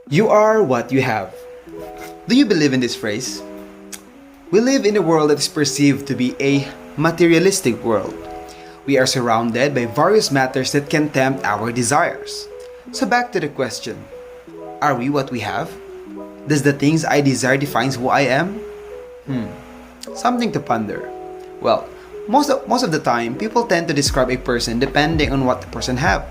You are what you have. Do you believe in this phrase? We live in a world that is perceived to be a materialistic world. We are surrounded by various matters that can tempt our desires. So back to the question, are we what we have? Does the things I desire defines who I am? Something to ponder. Well, most of the time, people tend to describe a person depending on what the person have.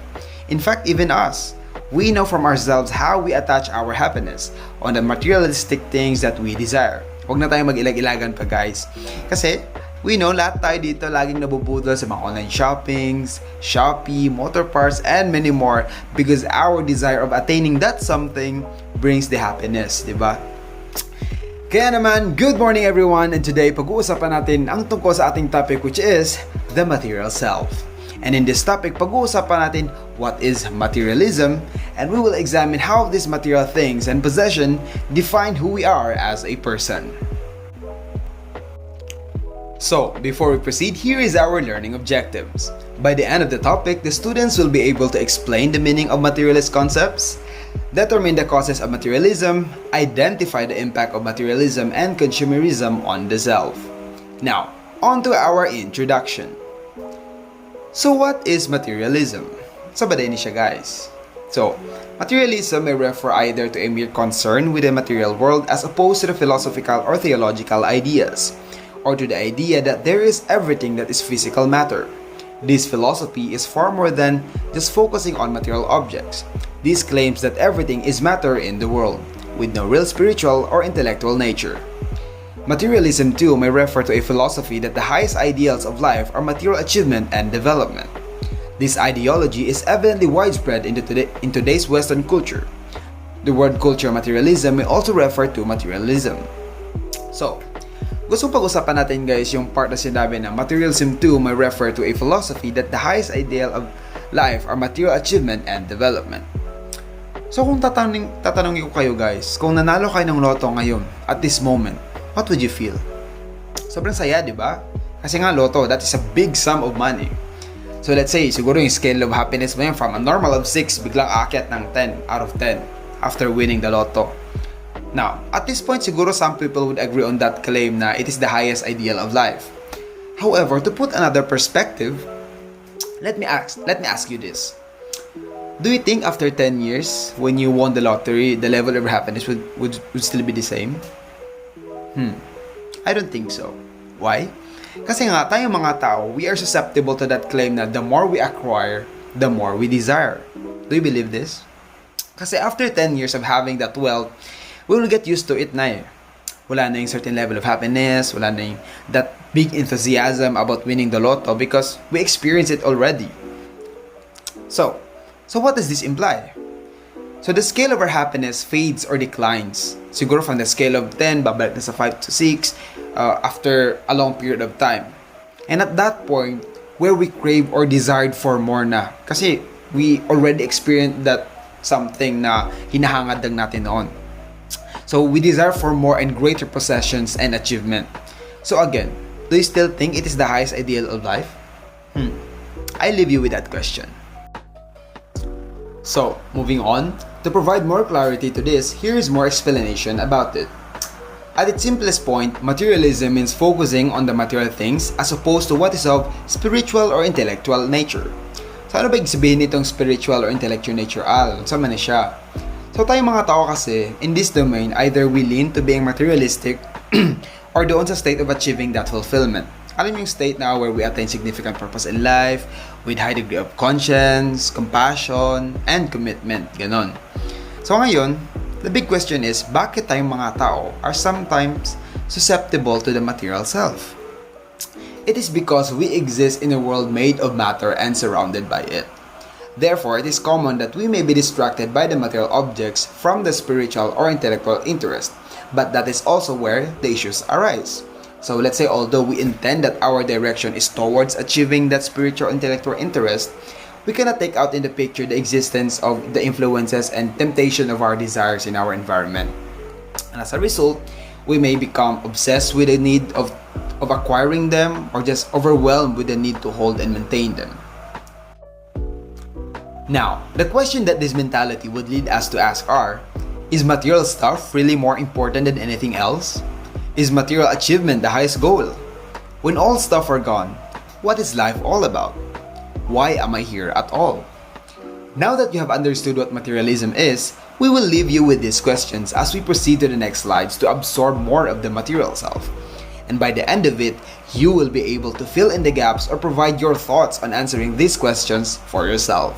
In fact, even us, we know from ourselves how we attach our happiness on the materialistic things that we desire. Huwag na tayong mag-ilag-ilagan pa guys. Kasi, we know lahat tayo dito laging nabubudol sa mga online shoppings, Shopee, motor parts, and many more because our desire of attaining that something brings the happiness, di ba? Kaya naman, good morning everyone, and today pag-uusapan natin ang tungkol sa ating topic which is the material self. And in this topic, pag-uusapan natin what is materialism, and we will examine how these material things and possession define who we are as a person. So, before we proceed, here is our learning objectives. By the end of the topic, the students will be able to explain the meaning of materialist concepts, determine the causes of materialism, identify the impact of materialism and consumerism on the self. Now, on to our introduction. So what is materialism? Sabay ni siya guys. So, materialism may refer either to a mere concern with the material world as opposed to the philosophical or theological ideas, or to the idea that there is everything that is physical matter. This philosophy is far more than just focusing on material objects. This claims that everything is matter in the world, with no real spiritual or intellectual nature. Materialism too may refer to a philosophy that the highest ideals of life are material achievement and development. This ideology is evidently widespread in today's Western culture. The word cultural materialism may also refer to materialism. So, gusto pag-usapan natin guys yung part na sinabi na materialism too may refer to a philosophy that the highest ideal of life are material achievement and development. So kung tatanungin ko kayo guys, kung nanalo kayo ng loto ngayon at this moment, what would you feel? Sobrang saya, di ba? Kasi nga loto, that is a big sum of money. So let's say, siguro yung scale of happiness mo yun from a normal of 6, biglang aakyat ng 10 out of 10 after winning the lotto. Now, at this point, siguro some people would agree on that claim na it is the highest ideal of life. However, to put another perspective, let me ask you this. Do you think after 10 years, when you won the lottery, the level of happiness would still be the same? I don't think so. Why? Kasi nga, tayong mga tao, we are susceptible to that claim na the more we acquire, the more we desire. Do you believe this? Kasi after 10 years of having that wealth, we will get used to it na eh. Wala na yung certain level of happiness, wala na yung that big enthusiasm about winning the lotto because we experience it already. So what does this imply? So the scale of our happiness fades or declines. Siguro from the scale of 10, babalik na sa 5 to 6 after a long period of time. And at that point, where we crave or desired for more na. Kasi we already experienced that something na hinahangad lang natin noon. So we desire for more and greater possessions and achievement. So again, do you still think it is the highest ideal of life? I leave you with that question. So, moving on, to provide more clarity to this, here is more explanation about it. At its simplest point, materialism means focusing on the material things as opposed to what is of spiritual or intellectual nature. So ano ba ibig sabihin nitong spiritual or intellectual nature? Sama na siya. So tayong mga tao kasi, in this domain, either we lean to being materialistic or doon sa state of achieving that fulfillment. Alam yung state na where we attain significant purpose in life with high degree of conscience, compassion, and commitment. Ganon. So ngayon, the big question is, bakit tayong mga tao are sometimes susceptible to the material self? It is because we exist in a world made of matter and surrounded by it. Therefore, it is common that we may be distracted by the material objects from the spiritual or intellectual interest, but that is also where the issues arise. So let's say although we intend that our direction is towards achieving that spiritual intellectual interest, we cannot take out in the picture the existence of the influences and temptation of our desires in our environment. And as a result, we may become obsessed with the need of acquiring them or just overwhelmed with the need to hold and maintain them. Now, the question that this mentality would lead us to ask are, is material stuff really more important than anything else? Is material achievement the highest goal? When all stuff are gone, what is life all about? Why am I here at all? Now that you have understood what materialism is, we will leave you with these questions as we proceed to the next slides to absorb more of the material self. And by the end of it, you will be able to fill in the gaps or provide your thoughts on answering these questions for yourself.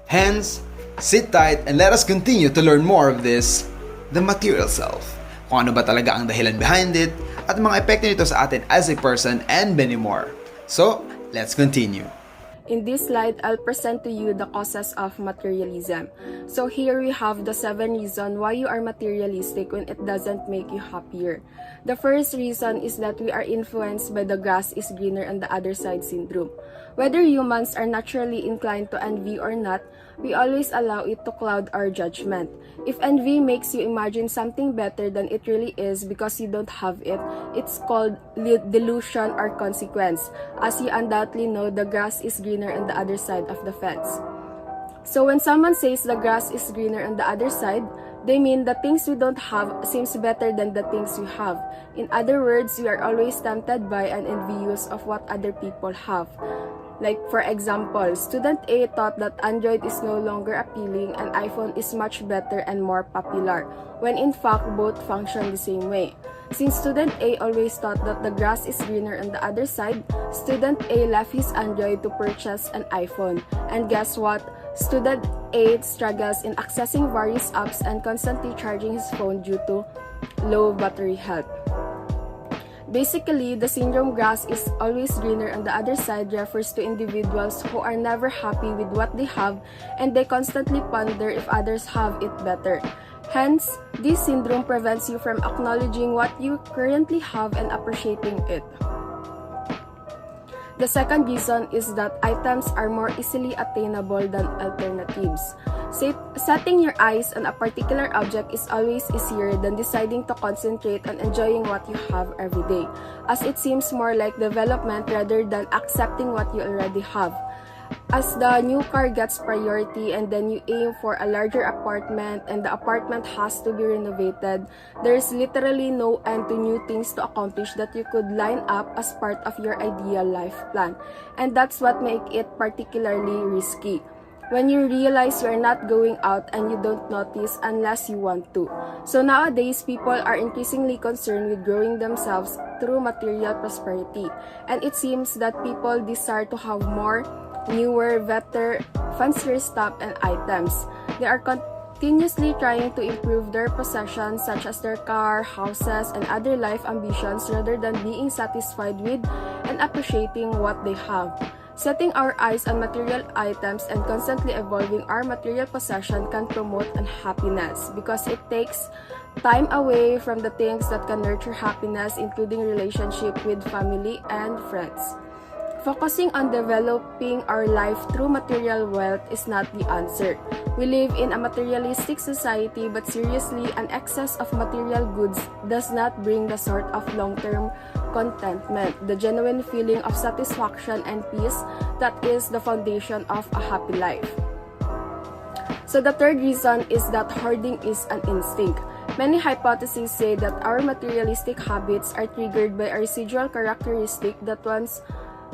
Hence, sit tight and let us continue to learn more of this, the material self. Kung ano ba talaga ang dahilan behind it, at mga epekto nito sa atin as a person and many more. So, let's continue. In this slide, I'll present to you the causes of materialism. So here we have the 7 reasons why you are materialistic when it doesn't make you happier. The first reason is that we are influenced by the grass is greener on the other side syndrome. Whether humans are naturally inclined to envy or not, we always allow it to cloud our judgment. If envy makes you imagine something better than it really is because you don't have it, it's called delusion or consequence. As you undoubtedly know, the grass is greener on the other side of the fence. So when someone says the grass is greener on the other side, they mean the things we don't have seems better than the things we have. In other words, we are always tempted by and envious of what other people have. Like for example, student A thought that Android is no longer appealing and iPhone is much better and more popular, when in fact both function the same way. Since student A always thought that the grass is greener on the other side, student A left his Android to purchase an iPhone. And guess what? Student A struggles in accessing various apps and constantly charging his phone due to low battery health. Basically, the syndrome grass is always greener on the other side refers to individuals who are never happy with what they have and they constantly ponder if others have it better. Hence, this syndrome prevents you from acknowledging what you currently have and appreciating it. The second reason is that items are more easily attainable than alternatives. Setting your eyes on a particular object is always easier than deciding to concentrate on enjoying what you have every day, as it seems more like development rather than accepting what you already have. As the new car gets priority and then you aim for a larger apartment and the apartment has to be renovated, there's literally no end to new things to accomplish that you could line up as part of your ideal life plan. And that's what makes it particularly risky. When you realize you are not going out and you don't notice unless you want to. So nowadays, people are increasingly concerned with growing themselves through material prosperity. And it seems that people desire to have more, newer, better, fancier stuff and items. They are continuously trying to improve their possessions such as their car, houses, and other life ambitions rather than being satisfied with and appreciating what they have. Setting our eyes on material items and constantly evolving our material possession can promote unhappiness because it takes time away from the things that can nurture happiness, including relationship with family and friends. Focusing on developing our life through material wealth is not the answer. We live in a materialistic society, but seriously, an excess of material goods does not bring the sort of long-term contentment, the genuine feeling of satisfaction and peace that is the foundation of a happy life. So the third reason is that hoarding is an instinct. Many hypotheses say that our materialistic habits are triggered by a residual characteristic that once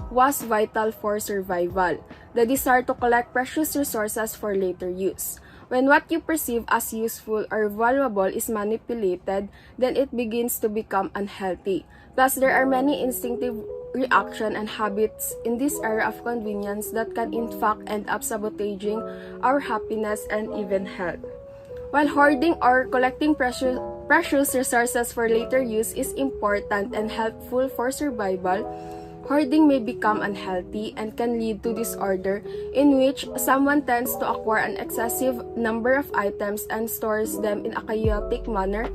was vital for survival, the desire to collect precious resources for later use. When what you perceive as useful or valuable is manipulated, then it begins to become unhealthy. Plus, there are many instinctive reactions and habits in this era of convenience that can in fact end up sabotaging our happiness and even health. While hoarding or collecting precious resources for later use is important and helpful for survival, hoarding may become unhealthy and can lead to disorder in which someone tends to acquire an excessive number of items and stores them in a chaotic manner,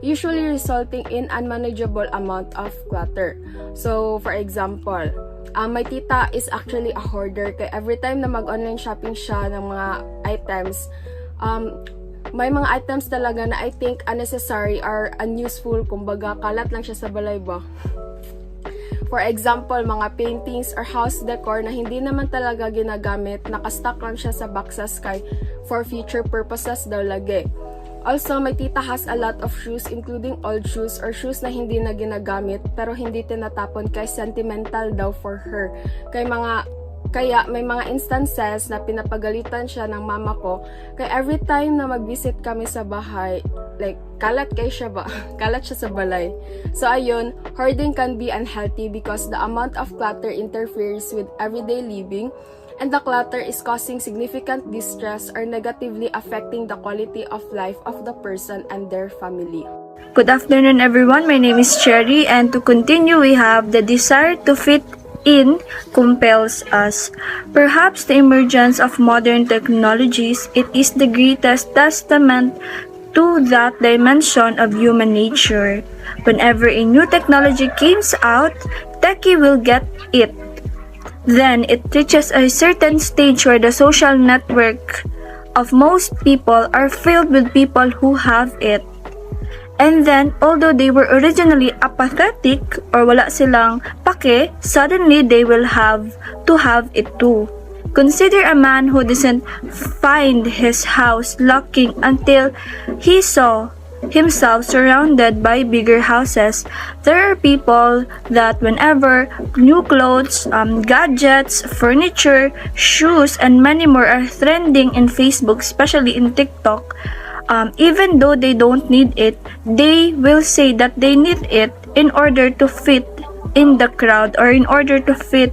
usually resulting in unmanageable amount of clutter. So, for example, my tita is actually a hoarder kaya every time na mag-online shopping siya ng mga items, may mga items talaga na I think unnecessary or unuseful, kumbaga kalat lang siya sa balay ba. For example, mga paintings or house decor na hindi naman talaga ginagamit, nakastock lang siya sa boxes kay for future purposes daw lagi. Also, my tita has a lot of shoes including old shoes or shoes na hindi na ginagamit pero hindi tinatapon kay sentimental daw for her. Kaya may mga instances na pinapagalitan siya ng mama ko kaya every time na mag-visit kami sa bahay, like kalat siya sa balay. So ayun, hoarding can be unhealthy because the amount of clutter interferes with everyday living and the clutter is causing significant distress or negatively affecting the quality of life of the person and their family. Good afternoon everyone, my name is Cherry, and to continue we have the desire to fit in compels us. Perhaps the emergence of modern technologies, it is the greatest testament to that dimension of human nature. Whenever a new technology comes out, techie will get it. Then it reaches a certain stage where the social network of most people are filled with people who have it. And then, although they were originally apathetic or wala silang pake, suddenly they will have to have it too. Consider a man who doesn't find his house locking until he saw himself surrounded by bigger houses. There are people that whenever new clothes, gadgets, furniture, shoes, and many more are trending in Facebook, especially in TikTok, even though they don't need it, they will say that they need it in order to fit in the crowd or in order to fit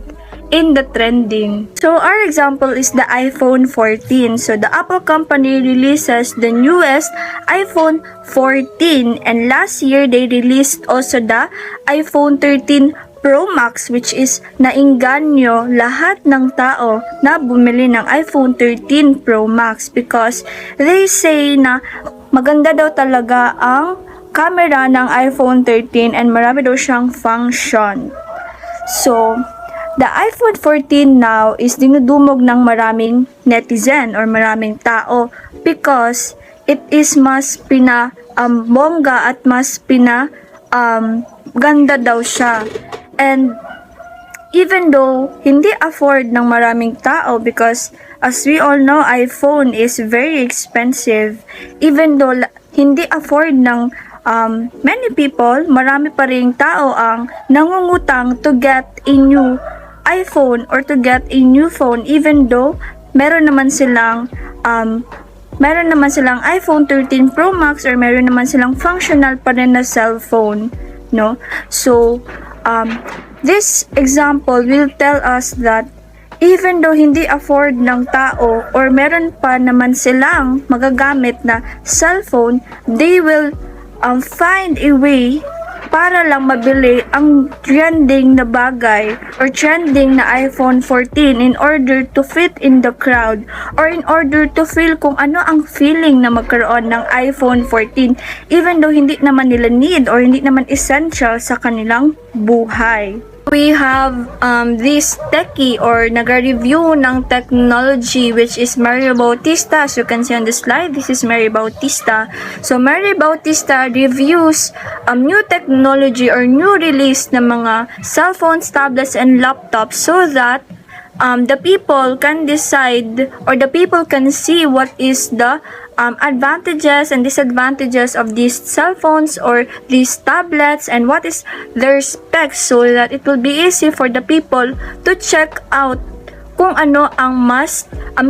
in the trending. So our example is the iPhone 14. So the Apple company releases the newest iPhone 14, and last year they released also the iPhone 13 Pro Max, which is nainganyo lahat ng tao na bumili ng iPhone 13 Pro Max because they say na maganda daw talaga ang camera ng iPhone 13 and marami daw siyang function. So the iPhone 14 now is dinudumog ng maraming netizen or maraming tao because it is mas bongga at mas ganda daw siya. And even though hindi afford ng maraming tao because as we all know, iPhone is very expensive. Even though hindi afford ng many people, marami pa ring tao ang nangungutang to get a new iPhone or to get a new phone even though meron naman silang iPhone 13 Pro Max or meron naman silang functional pa rin na cellphone, no? So this example will tell us that even though hindi afford ng tao or meron pa naman silang magagamit na cellphone, they will find a way para lang mabili ang trending na bagay or trending na iPhone 14 in order to fit in the crowd or in order to feel kung ano ang feeling na magkaroon ng iPhone 14 even though hindi naman nila need or hindi naman essential sa kanilang buhay. We have this techie or naga-review ng technology which is Mary Bautista. As you can see on the slide, this is Mary Bautista. So Mary Bautista reviews new technology or new release ng mga cellphones, tablets, and laptops so that the people can decide or the people can see what is the advantages and disadvantages of these cell phones or these tablets and what is their specs so that it will be easy for the people to check out kung ano ang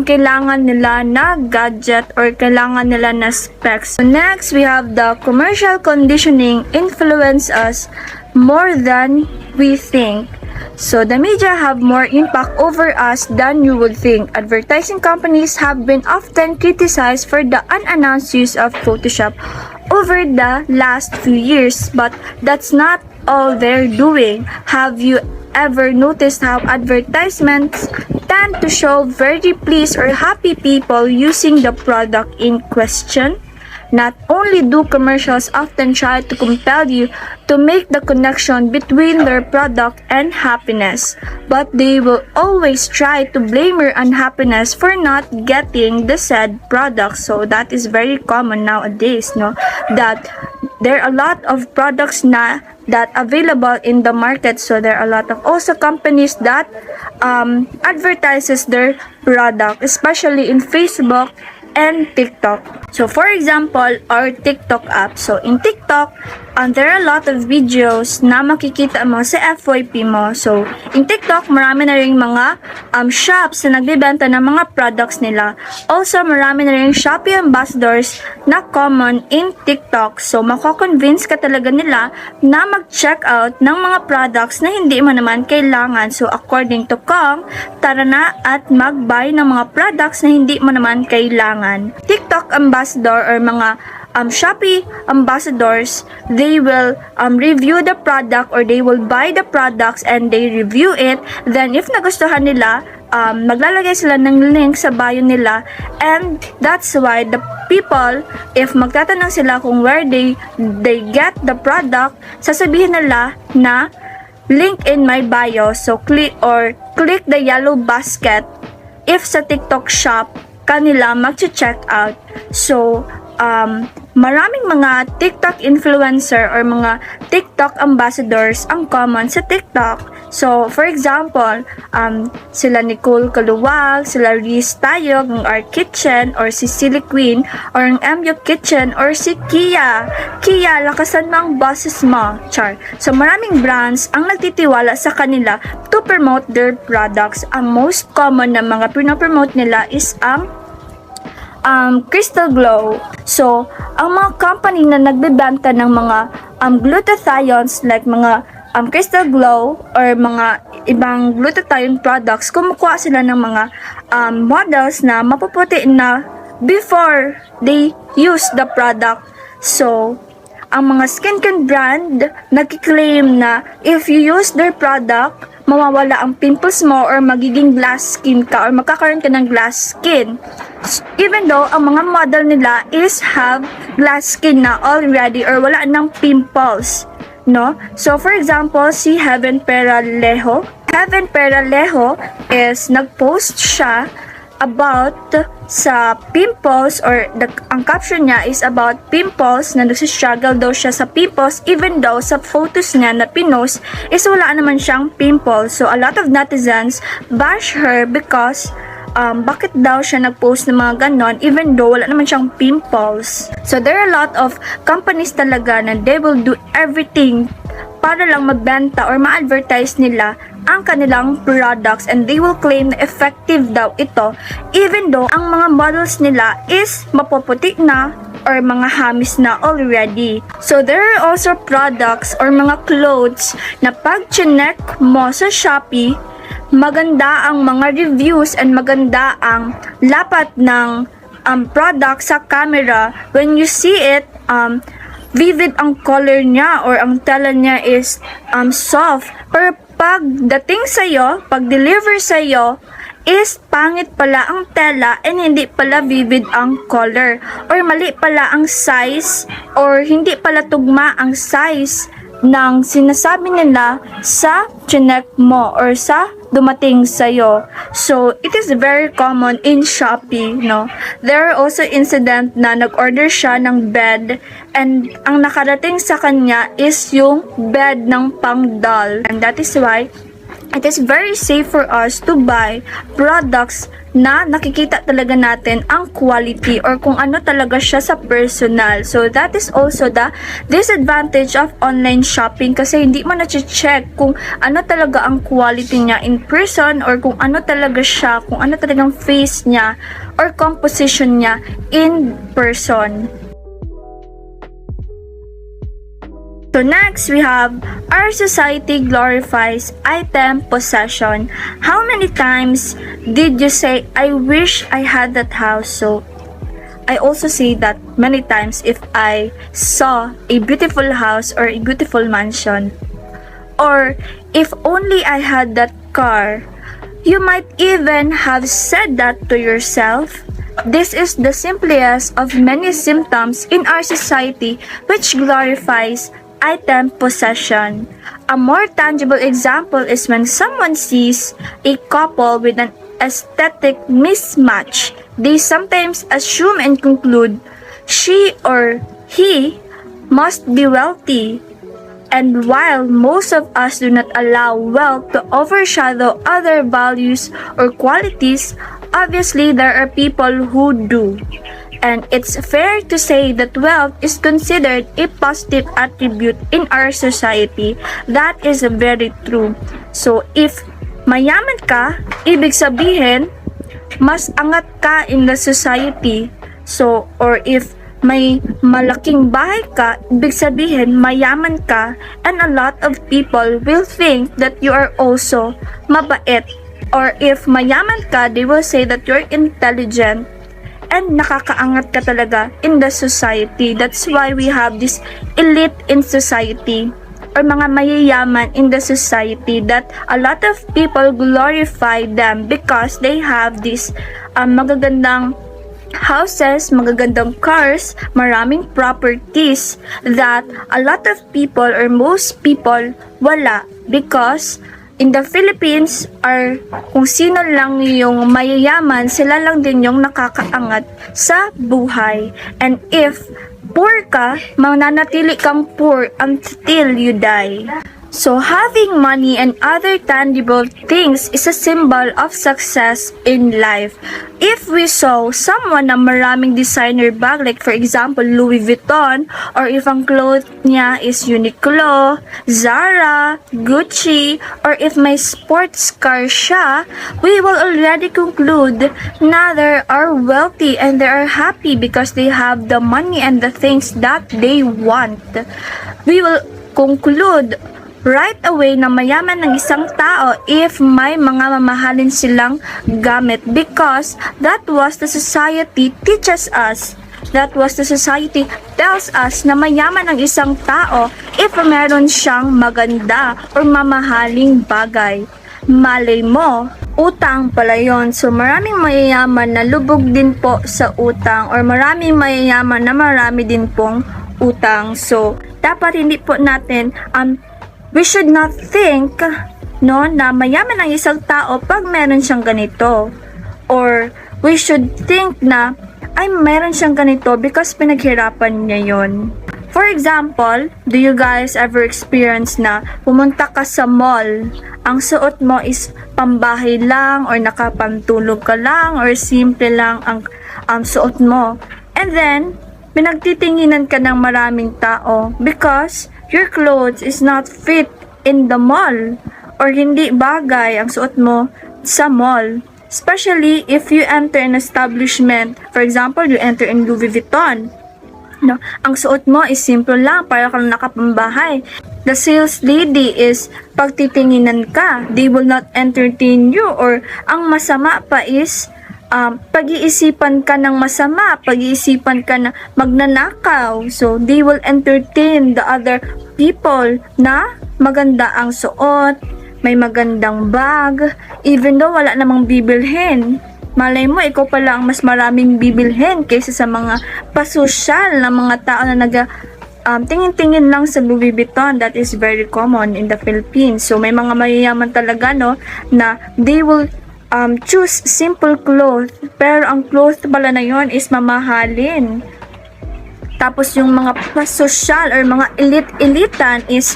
kailangan nila na gadget or kailangan nila na specs. So next, we have the commercial conditioning influence us more than we think. So the media have more impact over us than you would think. Advertising companies have been often criticized for the unannounced use of Photoshop over the last few years, but that's not all they're doing. Have you ever noticed how advertisements tend to show very pleased or happy people using the product in question? Not only do commercials often try to compel you to make the connection between their product and happiness, but they will always try to blame your unhappiness for not getting the said product. So that is very common nowadays, no? That there are a lot of products na that available in the market. So there are a lot of also companies that advertises their product, especially in Facebook and TikTok. So for example, our TikTok app. So in TikTok, there are a lot of videos na makikita mo sa FYP mo. So in TikTok, marami na rin mga shops na nagbebenta ng mga products nila. Also, marami na rin Shopee ambassadors na common in TikTok. So mako-convince ka talaga nila na mag-check out ng mga products na hindi mo naman kailangan. So according to Kong, tara na at mag-buy ng mga products na hindi mo naman kailangan. TikTok ambassador or mga Shopee ambassadors, they will review the product or they will buy the products and they review it. Then if nagustuhan nila, maglalagay sila ng link sa bio nila, and that's why the people, if magtatanong sila kung where they get the product, sasabihin nila na link in my bio. So click the yellow basket if sa TikTok shop kanila mag-check out. So maraming mga TikTok influencer or mga TikTok ambassadors ang common sa TikTok. So, for example, sila Nicole Kaluwag, sila Reese Tayog, ng Our Kitchen, or si Silly Queen, or ang MU Kitchen, or si Kia. Kia, lakasan mo ang boses mo. Char. So, maraming brands ang nagtitiwala sa kanila to promote their products. Ang most common na mga pinopromote nila is ang Crystal Glow. So, ang mga company na nagbebenta ng mga glutathiones like mga Crystal Glow or mga ibang glutathione products, kumukuha sila ng mga models na mapuputi na before they use the product. So, ang mga skincare brand nagki-claim na if you use their product, mawawala ang pimples mo or magiging glass skin ka or magkakaroon ka ng glass skin. Even though ang mga model nila is have glass skin na already or wala ng pimples, no? So for example, si Heaven Peralejo is nag-post siya about sa pimples or ang caption niya is about pimples, na nagsistruggle daw siya sa pimples even though sa photos niya na pinost is wala naman siyang pimples. So a lot of netizens bash her because bakit daw siya nag-post ng mga ganon even though wala naman siyang pimples. So there are a lot of companies talaga na they will do everything para lang mabenta or ma-advertise nila ang kanilang products, and they will claim na effective daw ito even though ang mga models nila is mapuputi na or mga hamis na already. So there are also products or mga clothes na pag chinek mo sa Shopee, maganda ang mga reviews and maganda ang lapat ng product sa camera. When you see it, vivid ang color niya or ang tela niya is soft. Pero pagdating sa'yo, pag-deliver sa'yo, is pangit pala ang tela and hindi pala vivid ang color. Or mali pala ang size or hindi pala tugma ang size ng sinasabi nila sa chinek mo or sa dumating sa'yo. So, it is very common in Shopee, no? There are also incident na nag-order siya ng bed and ang nakarating sa kanya is yung bed ng pang-doll. And that is why it is very safe for us to buy products na nakikita talaga natin ang quality or kung ano talaga siya sa personal. So that is also the disadvantage of online shopping kasi hindi mo na-check kung ano talaga ang quality niya in person or kung ano talaga siya, kung ano talagang face niya or composition niya in person. So next, we have our society glorifies item possession. How many times did you say, I wish I had that house? So, I also say that many times if I saw a beautiful house or a beautiful mansion. Or, if only I had that car. You might even have said that to yourself. This is the simplest of many symptoms in our society which glorifies item possession. A more tangible example is when someone sees a couple with an aesthetic mismatch. They sometimes assume and conclude she or he must be wealthy. And while most of us do not allow wealth to overshadow other values or qualities, obviously there are people who do. And it's fair to say that wealth is considered a positive attribute in our society. That is very true. So if mayaman ka, ibig sabihin, mas angat ka in the society. So, or if may malaking bahay ka, ibig sabihin mayaman ka, and a lot of people will think that you are also mabait. Or if mayaman ka, they will say that you're intelligent and nakakaangat ka talaga in the society. That's why we have this elite in society, or mga mayayaman in the society, that a lot of people glorify them because they have this magagandang houses, magagandang cars, maraming properties that a lot of people or most people wala, because in the Philippines, or kung sino lang yung mayayaman, sila lang din yung nakakaangat sa buhay. And if poor ka, mananatili kang poor until you die. So having money and other tangible things is a symbol of success in life. If we saw someone na maraming designer bag, like for example Louis Vuitton, or if ang clothes niya is Uniqlo, Zara, Gucci, or if may sports car siya, we will already conclude na they are wealthy and they are happy because they have the money and the things that they want. We will conclude right away na mayaman ng isang tao if may mga mamahalin silang gamit, because that was the society teaches us. That was the society tells us na mayaman ang isang tao if meron siyang maganda or mamahaling bagay. Malay mo, utang pala yun. So maraming mayayaman na lubog din po sa utang, or maraming mayayaman na marami din pong utang. So dapat hindi po natin we should not think na mayaman ang isang tao pag meron siyang ganito. Or we should think na ay meron siyang ganito because pinaghirapan niya yon. For example, do you guys ever experience na pumunta ka sa mall, ang suot mo is pambahay lang or nakapantulog ka lang or simple lang ang suot mo. And then, pinagtitinginan ka ng maraming tao because your clothes is not fit in the mall, or hindi bagay ang suot mo sa mall. Especially if you enter an establishment, for example, you enter in Louis Vuitton. No, ang suot mo is simple lang, para kang nakapambahay. The sales lady is pagtitinginan ka, they will not entertain you, or ang masama pa is pag-iisipan ka ng masama, pag-iisipan ka na magnanakaw. So they will entertain the other people na maganda ang suot, may magandang bag, even though wala namang bibilhin. Malay mo, ikaw pala ang mas maraming bibilhin kaysa sa mga pasosyal na mga tao na tingin-tingin lang sa Louis Vuitton. That is very common in the Philippines. So may mga mayayaman talaga na they will choose simple clothes, pero ang clothes pala na yon is mamahalin. Tapos yung mga pasosyal or mga elite-elitan is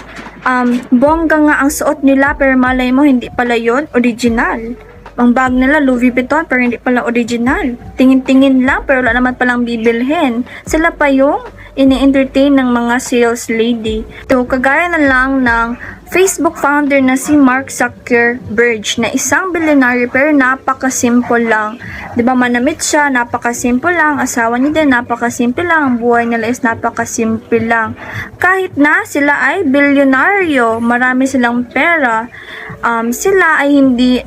bongga nga ang suot nila, pero malay mo hindi pala yon original. Ang bag nila Louis Vuitton pero hindi pala original. Tingin-tingin lang pero wala naman palang bibilhin. Sila pa yung ini-entertain ng mga sales lady. So, kagaya na lang ng Facebook founder na si Mark Zuckerberg, na isang bilyonaryo pero napaka-simple lang. Diba, manamit siya, napaka-simple lang. Asawa niya din, napaka-simple lang. Ang buhay nila is napaka-simple lang. Kahit na sila ay bilyonaryo, marami silang pera, sila ay hindi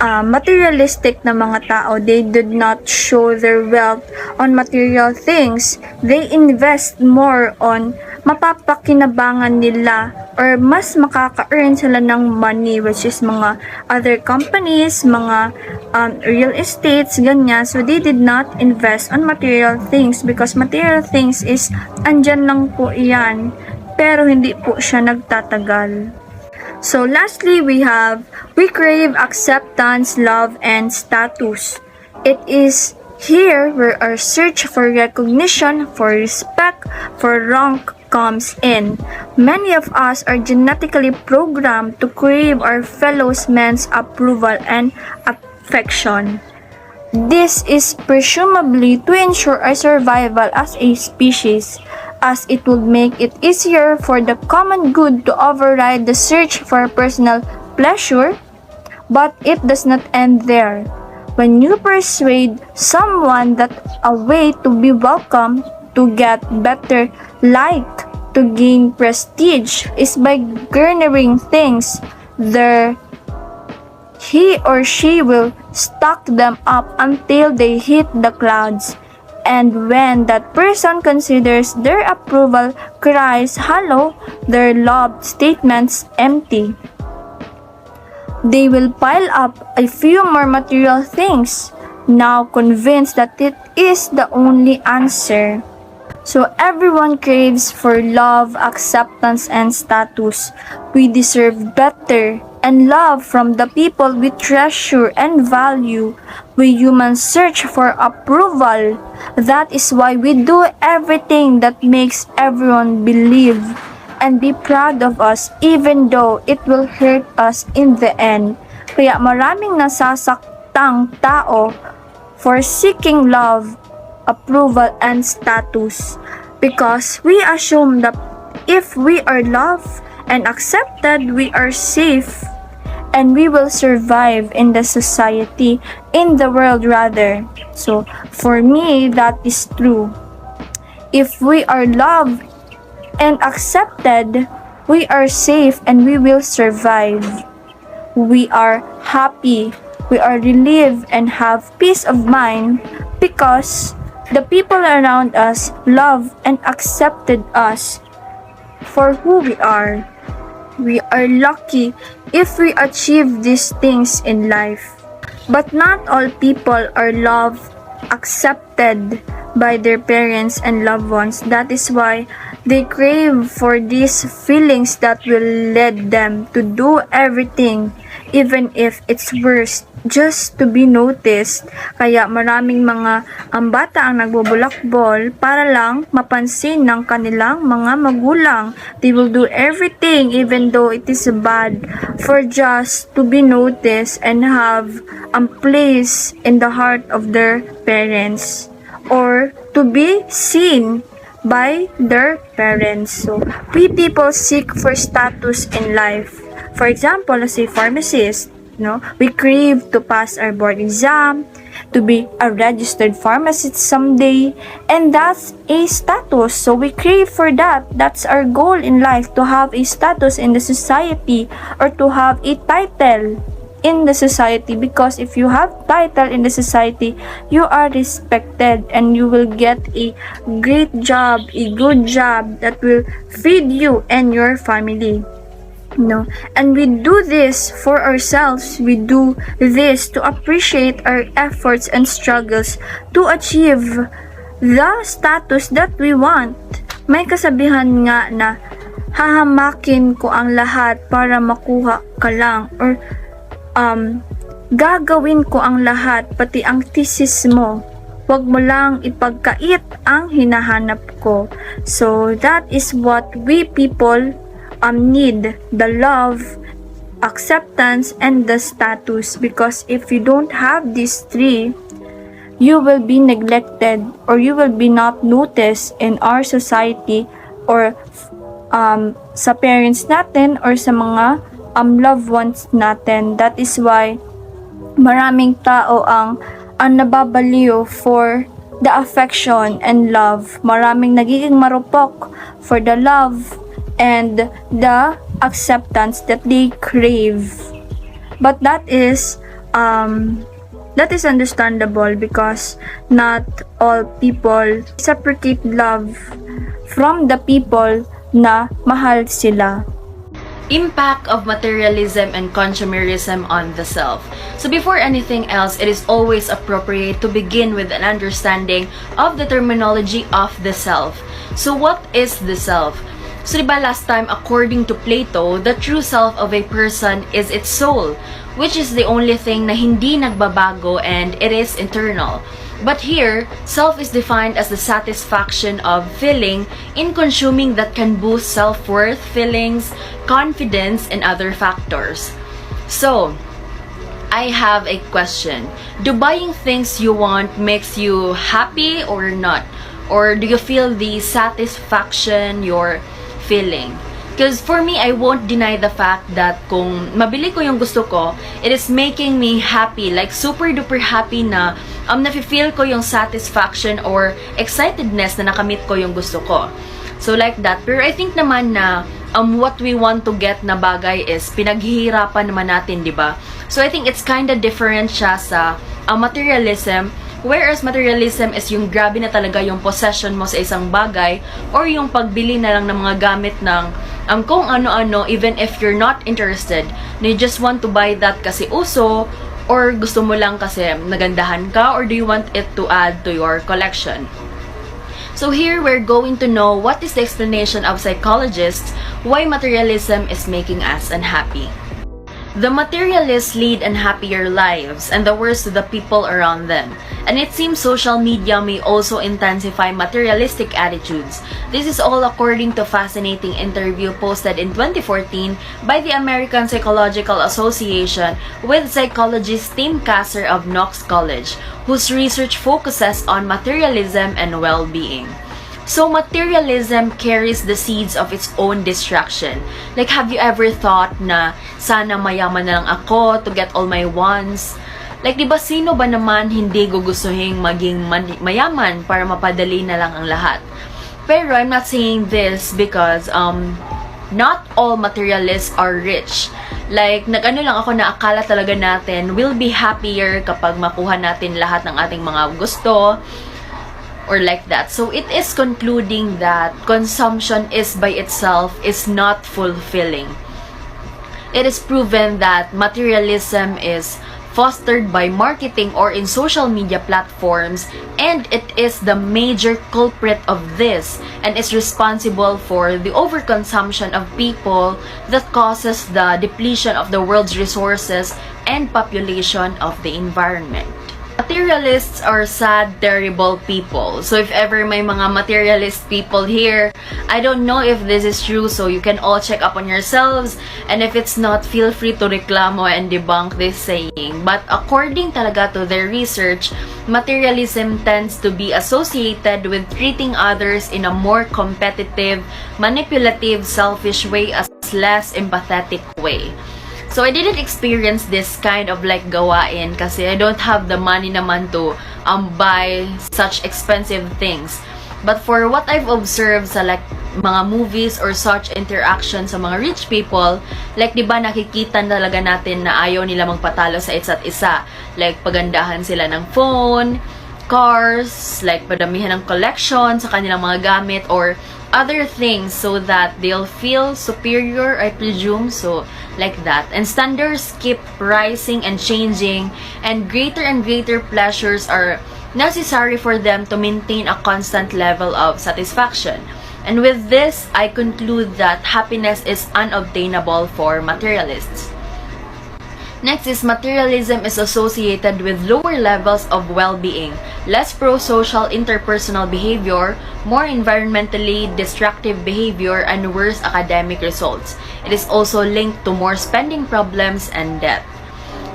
materialistic na mga tao. They did not show their wealth on material things. They invest more on mapapakinabangan nila, or mas makaka-earn sila ng money, which is mga other companies, mga real estates, ganyan. So they did not invest on material things because material things is andyan lang po iyan, pero hindi po siya nagtatagal. So lastly, we crave acceptance, love, and status. It is here where our search for recognition, for respect, for rank comes in. Many of us are genetically programmed to crave our fellow men's approval and affection. This is presumably to ensure our survival as a species, as it would make it easier for the common good to override the search for personal pleasure. But it does not end there. When you persuade someone that a way to be welcome, to get better liked, to gain prestige is by garnering things, he or she will stock them up until they hit the clouds. And when that person considers their approval cries hollow, their love statements empty, they will pile up a few more material things, now convinced that it is the only answer. So everyone craves for love, acceptance, and status. We deserve better and love from the people we treasure and value. We humans search for approval. That is why we do everything that makes everyone believe and be proud of us, even though it will hurt us in the end. Kaya maraming nasasaktang tao for seeking love, approval, and status, because we assume that if we are loved and accepted, we are safe and we will survive in the society, in the world rather. So for me, that is true. If we are loved and accepted, we are safe and we will survive. We are happy, we are relieved and have peace of mind because the people around us love and accepted us for who we are. We are lucky if we achieve these things in life. But not all people are loved, accepted by their parents and loved ones. That is why they crave for these feelings that will lead them to do everything, even if it's worse, just to be noticed. Kaya maraming mga bata ang nagbubulakbol para lang mapansin ng kanilang mga magulang. They will do everything even though it is bad for just to be noticed and have a place in the heart of their parents or to be seen by their parents. So, we people seek for status in life. For example, as a pharmacist, we crave to pass our board exam, to be a registered pharmacist someday, and that's a status. So we crave for that. That's our goal in life, to have a status in the society or to have a title in the society, because if you have title in the society, you are respected and you will get a great job, a good job that will feed you and your family. And we do this for ourselves. We do this to appreciate our efforts and struggles to achieve the status that we want. May kasabihan nga na hahamakin ko ang lahat para makuha ka lang, or gagawin ko ang lahat, pati ang thesis mo. Wag mo lang ipagkait ang hinahanap ko. So that is what we people need, the love, acceptance, and the status. Because if you don't have these three, you will be neglected or you will be not noticed in our society or sa parents natin or sa mga loved ones natin. That is why maraming tao ang nababaliw for the affection and love. Maraming nagiging marupok for the love and the acceptance that they crave. But that is understandable, because not all people reciprocate love from the people na mahal sila. Impact of materialism and consumerism on the self. So before anything else, it is always appropriate to begin with an understanding of the terminology of the self. So what is the self? So diba last time, according to Plato, the true self of a person is its soul, which is the only thing na hindi nagbabago and it is internal. But here, self is defined as the satisfaction of feeling in consuming that can boost self-worth, feelings, confidence, and other factors. So, I have a question. Do buying things you want makes you happy or not? Or do you feel the satisfaction you're feeling? Because for me, I won't deny the fact that kung mabili ko yung gusto ko, it is making me happy. Like, super duper happy na nafe-feel ko yung satisfaction or excitedness na nakamit ko yung gusto ko. So, like that. Pero I think naman na what we want to get na bagay is pinaghihirapan naman natin, di ba? So, I think it's kind of different siya sa materialism. Whereas materialism is yung grabe na talaga yung possession mo sa isang bagay or yung pagbili na lang ng mga gamit ng kung ano-ano, even if you're not interested, you just want to buy that kasi uso, or gusto mo lang kasi nagandahan ka, or do you want it to add to your collection? So here, we're going to know what is the explanation of psychologists why materialism is making us unhappy. The materialists lead unhappier lives, and the worst to the people around them. And it seems social media may also intensify materialistic attitudes. This is all according to a fascinating interview posted in 2014 by the American Psychological Association with psychologist Tim Kasser of Knox College, whose research focuses on materialism and well-being. So materialism carries the seeds of its own destruction. Like, have you ever thought na sana mayaman na lang ako to get all my wants? Like, diba sino ba naman hindi gugustuhin maging mayaman para mapadali na lang ang lahat? Pero I'm not saying this because not all materialists are rich. Like, nag-ano lang ako na akala talaga natin we'll be happier kapag makuha natin lahat ng ating mga gusto. Or like that. So it is concluding that consumption is by itself is not fulfilling. It is proven that materialism is fostered by marketing or in social media platforms, and it is the major culprit of this and is responsible for the overconsumption of people that causes the depletion of the world's resources and population of the environment. Materialists are sad, terrible people. So if ever may mga materialist people here, I don't know if this is true, so you can all check up on yourselves. And if it's not, feel free to reklamo and debunk this saying. But according talaga to their research, materialism tends to be associated with treating others in a more competitive, manipulative, selfish way, as less empathetic way. So I didn't experience this kind of like gawain kasi I don't have the money naman to buy such expensive things. But for what I've observed sa like mga movies or such interaction sa mga rich people, like 'di ba nakikita talaga natin na ayaw nila magpatalo sa isa't isa. Like pagandahan sila ng phone, cars, like padamihan ng collection sa kanilang mga gamit or other things so that they'll feel superior, I presume, so like that. And standards keep rising and changing, and greater pleasures are necessary for them to maintain a constant level of satisfaction. And with this, I conclude that happiness is unobtainable for materialists. Next is materialism is associated with lower levels of well-being, less pro-social interpersonal behavior, more environmentally destructive behavior, and worse academic results. It is also linked to more spending problems and debt.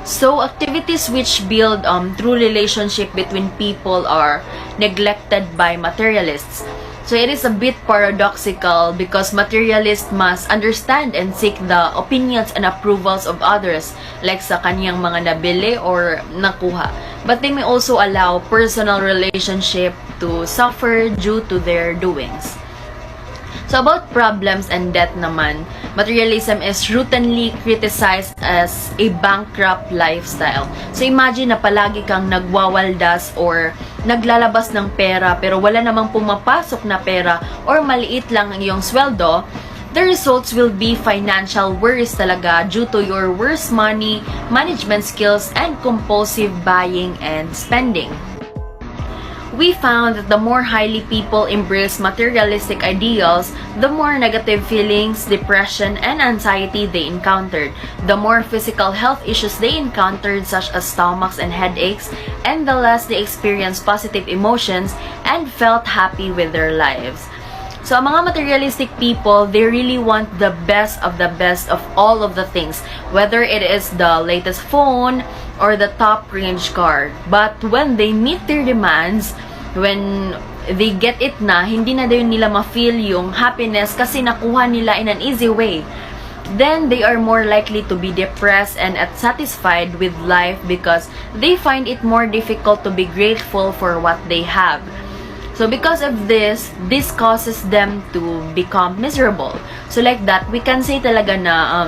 So, activities which build true relationship between people are neglected by materialists. So it is a bit paradoxical because materialists must understand and seek the opinions and approvals of others, like sa kaniyang mga nabili or nakuha. But they may also allow personal relationship to suffer due to their doings. So about problems and debt naman, materialism is routinely criticized as a bankrupt lifestyle. So imagine na palagi kang nagwawaldas or naglalabas ng pera pero wala namang pumapasok na pera or maliit lang ang iyong sweldo. The results will be financial worries talaga due to your worse money management skills and compulsive buying and spending. we found that the more highly people embrace materialistic ideals, the more negative feelings, depression, and anxiety they encountered, the more physical health issues they encountered such as stomachs and headaches, and the less they experienced positive emotions and felt happy with their lives. So, ang mga materialistic people, they really want the best of all of the things. Whether it is the latest phone or the top range car. But when they meet their demands, when they get it na, hindi na din nila ma-feel yung happiness kasi nakuha nila in an easy way. Then they are more likely to be depressed and unsatisfied with life because they find it more difficult to be grateful for what they have. So because of this causes them to become miserable. So like that, we can say talaga na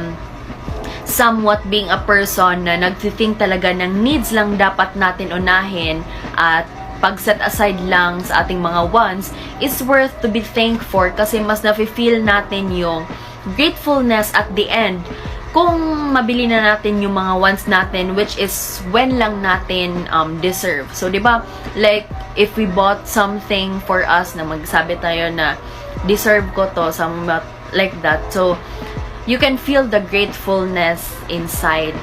somewhat being a person na nagtithink talaga ng needs lang dapat natin unahin at pag-set aside lang sa ating mga wants is worth to be thankful kasi mas nafe-feel natin yung gratefulness at the end kung mabili na natin yung mga wants natin, which is when lang natin deserve. So, di ba, like, if we bought something for us na magsabi tayo na deserve ko to, something like that. So, you can feel the gratefulness inside.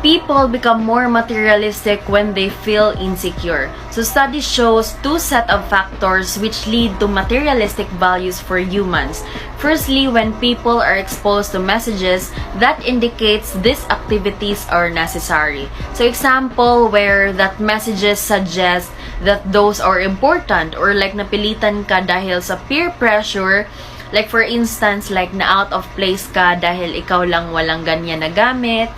People become more materialistic when they feel insecure. So study shows two set of factors which lead to materialistic values for humans. Firstly, when people are exposed to messages that indicates these activities are necessary. So example where that messages suggest that those are important or like napilitan ka dahil sa peer pressure. Like for instance, like na out of place ka dahil ikaw lang walang ganyan na gamit.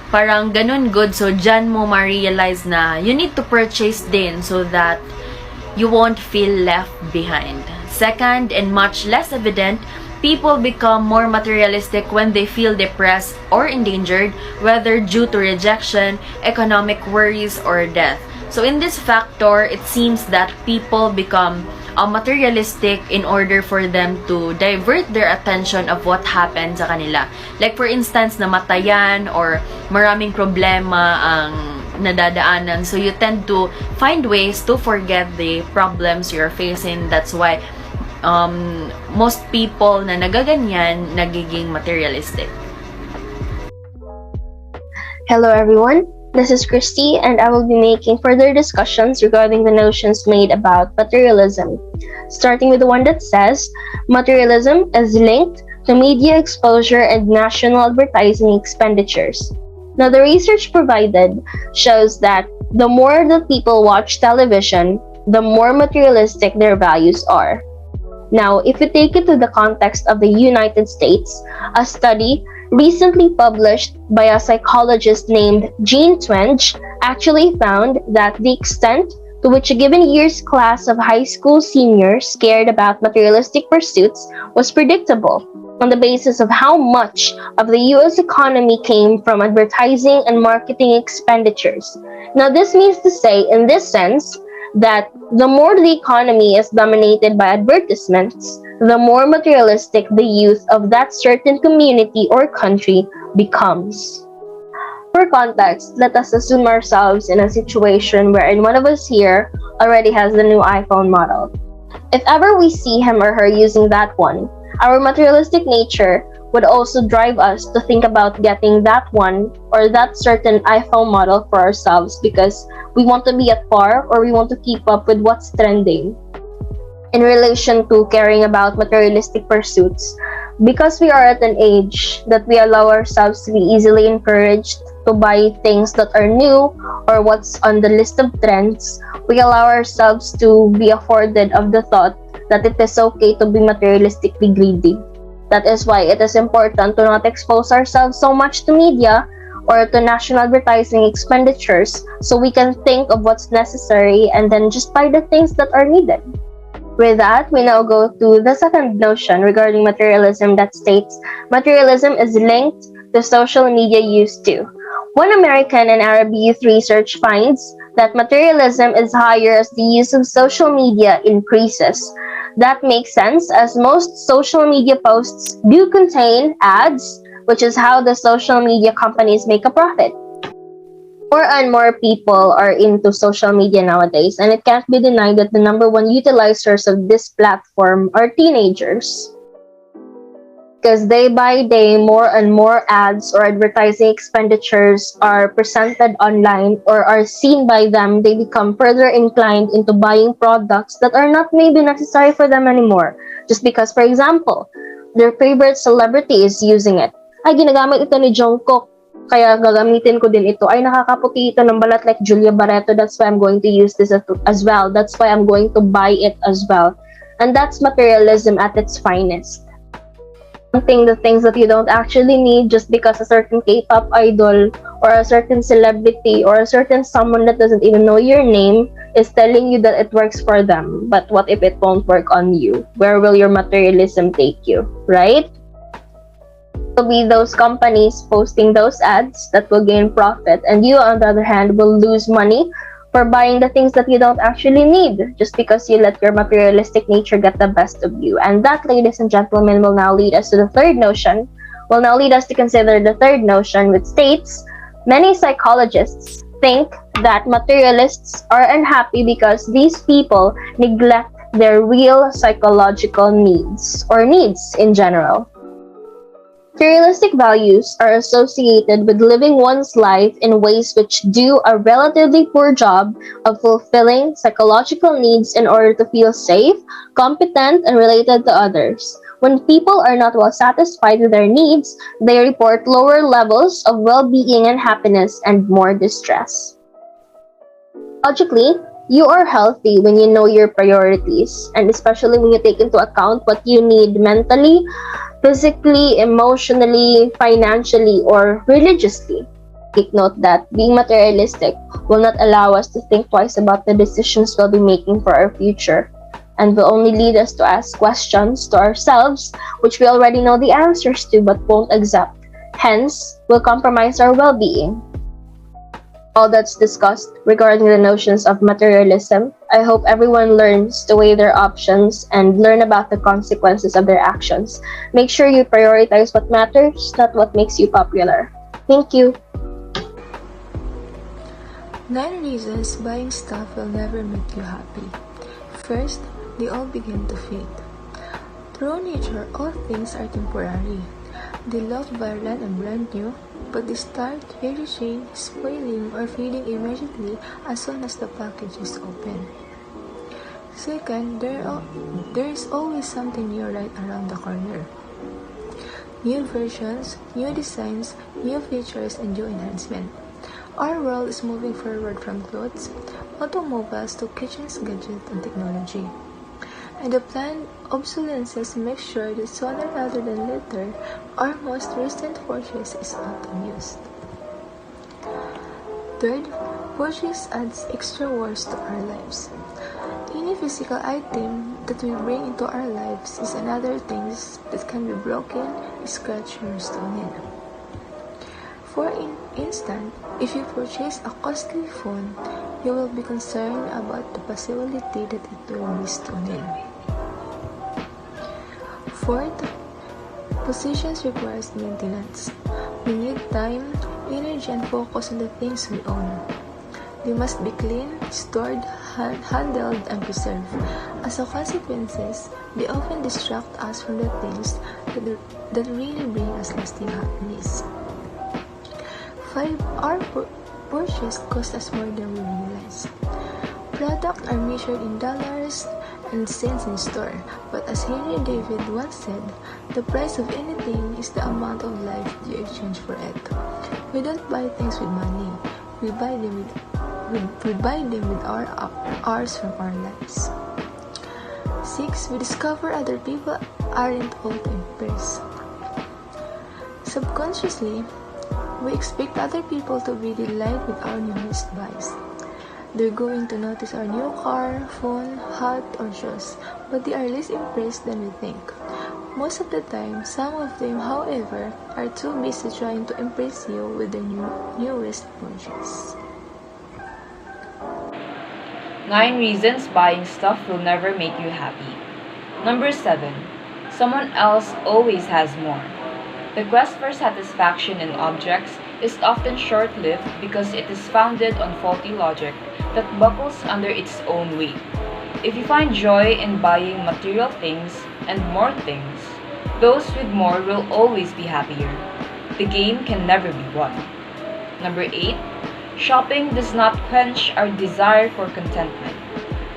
Parang ganun good. So, dyan mo ma-realize na you need to purchase din so that you won't feel left behind. Second, and much less evident, people become more materialistic when they feel depressed or endangered, whether due to rejection, economic worries, or death. So, in this factor, it seems that people become materialistic in order for them to divert their attention of what happened sa kanila. Like for instance, namatayan or maraming problema ang nadadaanan. So you tend to find ways to forget the problems you're facing. That's why most people na nagaganyan nagiging materialistic. Hello everyone. This is Christy, and I will be making further discussions regarding the notions made about materialism. Starting with the one that says, materialism is linked to media exposure and national advertising expenditures. Now, the research provided shows that the more that people watch television, the more materialistic their values are. Now, if you take it to the context of the United States, a study recently published by a psychologist named Jean Twenge actually found that the extent to which a given year's class of high school seniors cared about materialistic pursuits was predictable on the basis of how much of the US economy came from advertising and marketing expenditures. Now, this means to say, in this sense, that the more the economy is dominated by advertisements, the more materialistic the youth of that certain community or country becomes. For context, let us assume ourselves in a situation wherein one of us here already has the new iPhone model. If ever we see him or her using that one, our materialistic nature would also drive us to think about getting that one or that certain iPhone model for ourselves because we want to be at par or we want to keep up with what's trending. In relation to caring about materialistic pursuits, because we are at an age that we allow ourselves to be easily encouraged to buy things that are new or what's on the list of trends, we allow ourselves to be afforded of the thought that it is okay to be materialistically greedy. That is why it is important to not expose ourselves so much to media or to national advertising expenditures so we can think of what's necessary and then just buy the things that are needed. With that, we now go to the second notion regarding materialism that states materialism is linked to social media use too. One American and Arab youth research finds that materialism is higher as the use of social media increases. That makes sense as most social media posts do contain ads, which is how the social media companies make a profit. More and more people are into social media nowadays, and it can't be denied that the number one utilizers of this platform are teenagers. Because day by day, more and more ads or advertising expenditures are presented online or are seen by them, they become further inclined into buying products that are not maybe necessary for them anymore. Just because, for example, their favorite celebrity is using it. Ay, ginagamit ito ni Jungkook, kaya gagamitin ko din ito. Ay, nakakaputi ito ng balat like Julia Barreto, that's why I'm going to use this as well. That's why I'm going to buy it as well. And that's materialism at its finest. Wanting the things that you don't actually need just because a certain K-pop idol or a certain celebrity or a certain someone that doesn't even know your name is telling you that it works for them. But what if it won't work on you? Where will your materialism take you, right? Will be those companies posting those ads that will gain profit, and you, on the other hand, will lose money for buying the things that you don't actually need just because you let your materialistic nature get the best of you. And that, ladies and gentlemen, will now lead us to the third notion, will now lead us to consider the third notion, which states many psychologists think that materialists are unhappy because these people neglect their real psychological needs or needs in general. Materialistic values are associated with living one's life in ways which do a relatively poor job of fulfilling psychological needs in order to feel safe, competent, and related to others. When people are not well satisfied with their needs, they report lower levels of well-being and happiness and more distress. Logically, you are healthy when you know your priorities, and especially when you take into account what you need mentally, physically, emotionally, financially, or religiously. Take note that being materialistic will not allow us to think twice about the decisions we'll be making for our future, and will only lead us to ask questions to ourselves which we already know the answers to but won't accept. Hence, will compromise our well-being. All that's discussed regarding the notions of materialism, I hope everyone learns to weigh their options and learn about the consequences of their actions. Make sure you prioritize what matters, not what makes you popular. Thank you. 9 reasons buying stuff will never make you happy. First, they all begin to fade. Through nature, all things are temporary. They look vibrant and brand new, but they start vanishing, spoiling, or fading immediately as soon as the package is opened. Second, there is always something new right around the corner. New versions, new designs, new features, and new enhancement. Our world is moving forward from clothes, automobiles to kitchens, gadgets, and technology. And the planned obsolescence makes sure that sooner rather than later, our most recent purchase is not unused. Third, purchase adds extra worth to our lives. Any physical item that we bring into our lives is another thing that can be broken, scratched, or stolen. For instance, if you purchase a costly phone, you will be concerned about the possibility that it will be stolen. Fourth, possessions requires maintenance. We need time, energy, and focus on the things we own. They must be clean, stored, handled, and preserved. As a consequence, they often distract us from the things that really bring us lasting happiness. 5. Our purchase cost us more than we realize. Products are measured in dollars and cents in store, but as Henry David once said, the price of anything is the amount of life you exchange for it. We don't buy things with money, we buy them with our hours from our lives. 6. We discover other people aren't all to impress. Subconsciously, we expect other people to be delighted with our newest buys. They're going to notice our new car, phone, hat, or shoes, but they are less impressed than we think. Most of the time, some of them, however, are too busy trying to impress you with their newest purchase. 9 reasons buying stuff will never make you happy. Number 7. Someone else always has more. The quest for satisfaction in objects is often short-lived because it is founded on faulty logic that buckles under its own weight. If you find joy in buying material things and more things, those with more will always be happier. The game can never be won. Number 8. Shopping does not quench our desire for contentment.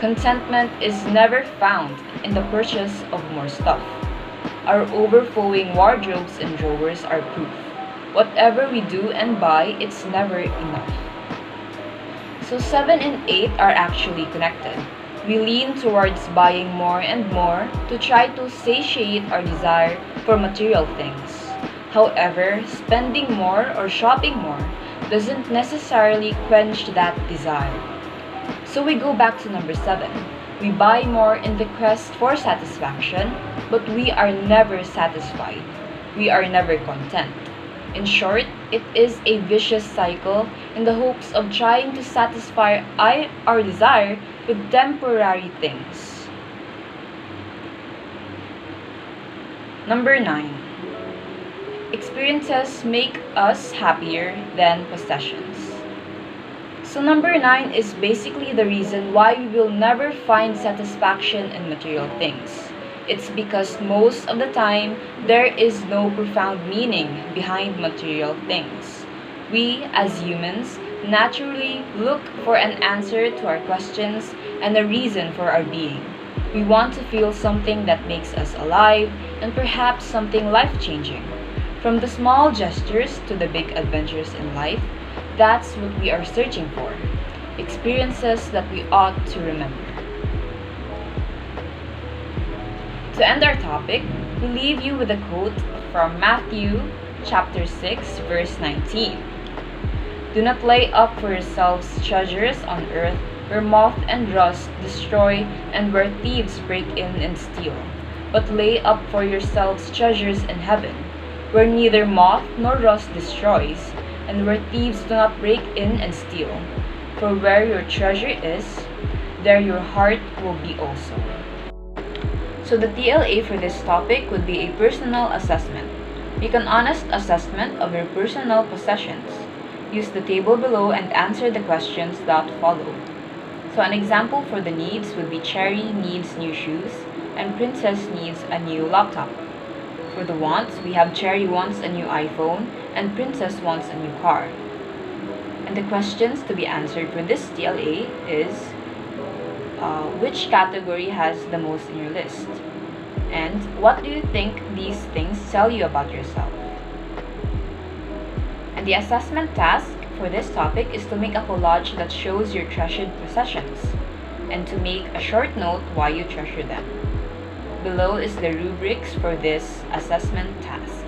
Contentment is never found in the purchase of more stuff. Our overflowing wardrobes and drawers are proof. Whatever we do and buy, it's never enough. So 7 and 8 are actually connected. We lean towards buying more and more to try to satiate our desire for material things. However, spending more or shopping more doesn't necessarily quench that desire. So we go back to number 7. We buy more in the quest for satisfaction, but we are never satisfied. We are never content. In short, it is a vicious cycle in the hopes of trying to satisfy our desire with temporary things. Number 9. Experiences make us happier than possessions. So number 9 is basically the reason why we will never find satisfaction in material things. It's because most of the time, there is no profound meaning behind material things. We, as humans, naturally look for an answer to our questions and a reason for our being. We want to feel something that makes us alive and perhaps something life-changing. From the small gestures to the big adventures in life, that's what we are searching for. Experiences that we ought to remember. To end our topic, we leave you with a quote from Matthew chapter 6, verse 19. Do not lay up for yourselves treasures on earth where moth and rust destroy and where thieves break in and steal, but lay up for yourselves treasures in heaven, where neither moth nor rust destroys, and where thieves do not break in and steal. For where your treasure is, there your heart will be also. So the TLA for this topic would be a personal assessment. Make an honest assessment of your personal possessions. Use the table below and answer the questions that follow. So an example for the needs would be Cherry needs new shoes and Princess needs a new laptop. For the wants, we have Cherry wants a new iPhone and Princess wants a new car. And the questions to be answered for this TLA is which category has the most in your list? And what do you think these things tell you about yourself? And the assessment task for this topic is to make a collage that shows your treasured possessions and to make a short note why you treasure them. Below is the rubrics for this assessment task.